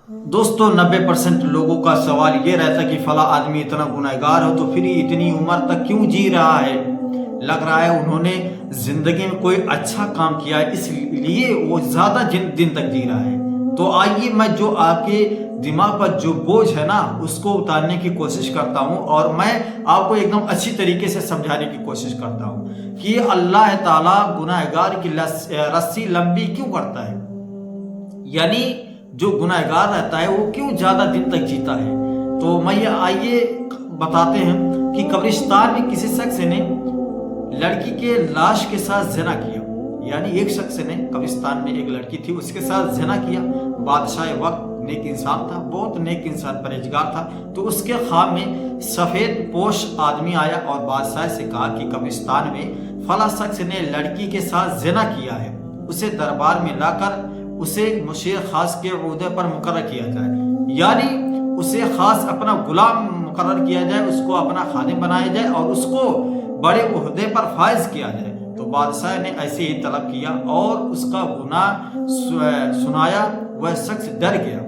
دوستو 90% لوگوں کا سوال یہ رہتا ہے کہ فلاں آدمی اتنا گنہگار ہو تو پھر اتنی عمر تک کیوں جی رہا ہے؟ لگ رہا ہے انہوں نے زندگی میں کوئی اچھا کام کیا ہے، اس لیے وہ زیادہ دن تک جی رہا ہے۔ تو آئیے میں جو آپ کے دماغ پر جو بوجھ ہے نا اس کو اتارنے کی کوشش کرتا ہوں، اور میں آپ کو ایک دم اچھی طریقے سے سمجھانے کی کوشش کرتا ہوں کہ اللہ تعالیٰ گنہگار کی رسی لمبی کیوں کرتا ہے، یعنی جو گنہگار رہتا ہے وہ کیوں زیادہ دن تک جیتا ہے۔ تو میں یہ آئیے بتاتے ہیں کہ قبرستان میں کسی شخص نے لڑکی کے لاش کے ساتھ زنا کیا، یعنی ایک شخص نے قبرستان میں ایک لڑکی تھی اس کے ساتھ زنا کیا۔ بادشاہ وقت نیک انسان تھا، بہت نیک انسان پرہیزگار تھا، تو اس کے خواب میں سفید پوش آدمی آیا اور بادشاہ سے کہا کہ قبرستان میں فلاں شخص نے لڑکی کے ساتھ زنا کیا ہے، اسے دربار میں لا کر اسے مشیر خاص کے عہدے پر مقرر کیا جائے، یعنی اسے خاص اپنا غلام مقرر کیا جائے، اس کو اپنا خادم بنایا جائے اور اس کو بڑے عہدے پر فائز کیا جائے۔ تو بادشاہ نے ایسے ہی طلب کیا اور اس کا گناہ سنایا، وہ شخص ڈر گیا۔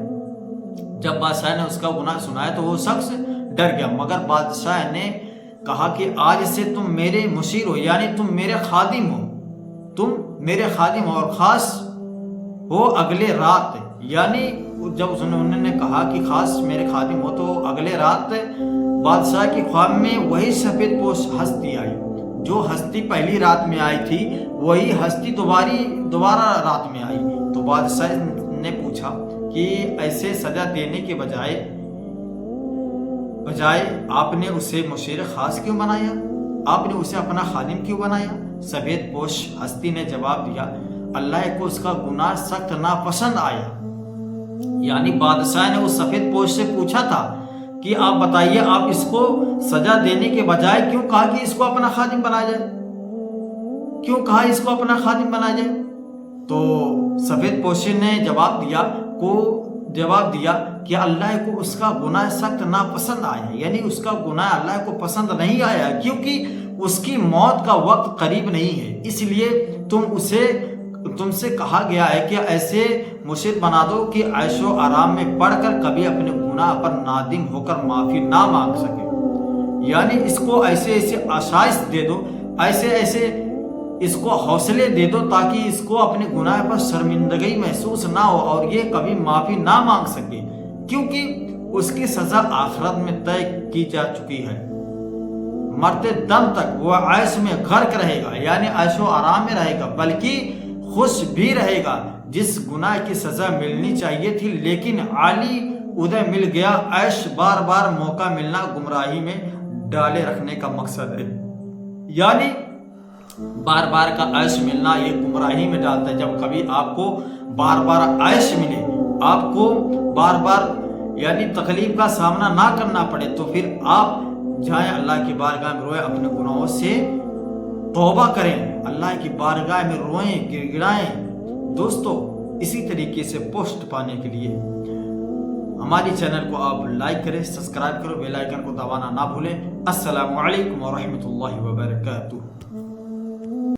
جب بادشاہ نے اس کا گناہ سنایا تو وہ شخص ڈر گیا، مگر بادشاہ نے کہا کہ آج سے تم میرے مشیر ہو، یعنی تم میرے خادم ہو، تم میرے خادم ہو، اور خاص ہو اگلے رات، یعنی جب انہوں نے کہا کہ خاص میرے خادم ہو تو اگلے رات بادشاہ کے خواب میں وہی سفید پوش ہستی آئی، جو ہستی پہلی رات میں آئی تھی وہی ہستی دوبارہ رات میں آئی۔ تو بادشاہ نے پوچھا کہ ایسے سزا دینے کے بجائے آپ نے اسے مشیر خاص کیوں بنایا، آپ نے اسے اپنا خادم کیوں بنایا؟ سفید پوش ہستی نے جواب دیا، اللہ کو اس کا گناہ سخت ناپسند آیا۔ یعنی بادشاہ نے اس سفید پوش سے پوچھا تھا کہ آپ بتائیے، آپ اس کو سزا دینے کے بجائے کیوں کہا کہ اس کو اپنا خادم بنایا جائے، کیوں کہا اس کو اپنا خادم بنایا جائے؟ تو سفید پوش نے جواب دیا کہ اللہ کو اس کا گناہ سخت ناپسند آیا، یعنی اس کا گناہ اللہ کو پسند نہیں آیا، کیونکہ اس کی موت کا وقت قریب نہیں ہے، اس لیے تم سے کہا گیا ہے کہ ایسے مشیر بنا دو کہ عیش و آرام میں پڑھ کر کبھی اپنے گناہ پر نادم ہو کر معافی نہ مانگ سکے، یعنی اس کو ایسے آشائش دے دو، ایسے اس کو حوصلے دے دو تاکہ اس کو اپنے گناہ پر شرمندگی محسوس نہ ہو اور یہ کبھی معافی نہ مانگ سکے، کیونکہ اس کی سزا آخرت میں طے کی جا چکی ہے۔ مرتے دم تک وہ عیش میں غرق رہے گا، یعنی عیش و آرام میں رہے گا، بلکہ خوش بھی رہے گا۔ جس گناہ کی سزا ملنی چاہیے تھی لیکن عالی عہدہ مل گیا، عیش بار بار موقع ملنا گمراہی میں ڈالے رکھنے کا مقصد ہے، یعنی بار بار کا عیش ملنا یہ گمراہی میں ڈالتا ہے۔ جب کبھی آپ کو بار بار عیش ملے، آپ کو بار بار یعنی تکلیف کا سامنا نہ کرنا پڑے، تو پھر آپ جائیں اللہ کی بارگاہ میں روئیں، اپنے گناہوں سے توبہ کریں، اللہ کی بارگاہ میں روئیں، گڑگڑائیں۔ دوستو اسی طریقے سے پوسٹ پانے کے لیے ہماری چینل کو آپ لائک کریں، سبسکرائب کرو، بیل آئیکن کو دبانا نہ بھولیں۔ السلام علیکم ورحمۃ اللہ وبرکاتہ۔